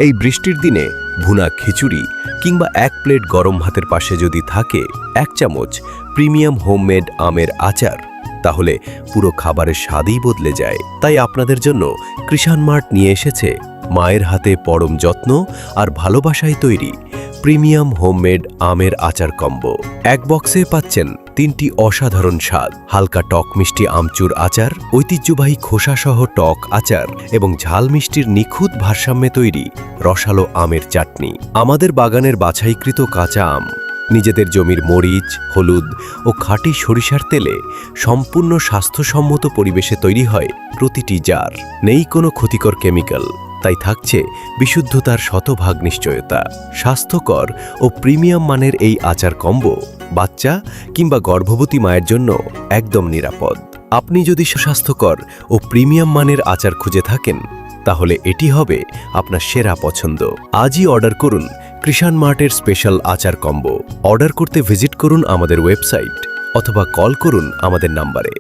এই বৃষ্টির দিনে ভুনা খিচুড়ি কিংবা এক প্লেট গরম ভাতের পাশে যদি থাকে 1 চামচ প্রিমিয়াম হোমমেড আমের আচার, তাহলে পুরো খাবারের স্বাদই বদলে যায়। তাই আপনাদের জন্য কৃষাণ মার্ট নিয়ে এসেছে মায়ের হাতে পরম যত্ন আর ভালোবাসায় তৈরি প্রিমিয়াম হোমমেড আমের আচার কম্বো। এক বক্সে পাচ্ছেন 3টি অসাধারণ স্বাদ, হালকা টক মিষ্টি আমচুর আচার, ঐতিহ্যবাহী খোসাসহ টক আচার এবং ঝাল মিষ্টির নিখুঁত ভারসাম্যে তৈরি রসালো আমের চাটনি। আমাদের বাগানের বাছাইকৃত কাঁচা আম, নিজেদের জমির মরিচ, হলুদ ও খাঁটি সরিষার তেলে সম্পূর্ণ স্বাস্থ্যসম্মত পরিবেশে তৈরি হয় প্রতিটি জার। নেই কোনো ক্ষতিকর কেমিক্যাল, তাই থাকছে বিশুদ্ধতার শতভাগ নিশ্চয়তা। স্বাস্থ্যকর ও প্রিমিয়াম মানের এই আচার কম্বো বাচ্চা কিংবা গর্ভবতী মায়ের জন্য একদম নিরাপদ। আপনি যদি স্বাস্থ্যকর ও প্রিমিয়াম মানের আচার খুঁজে থাকেন, তাহলে এটি হবে আপনার সেরা পছন্দ। আজই অর্ডার করুন কৃষাণ মার্টের স্পেশাল আচার কম্বো। অর্ডার করতে ভিজিট করুন আমাদের ওয়েবসাইট অথবা কল করুন আমাদের নাম্বারে।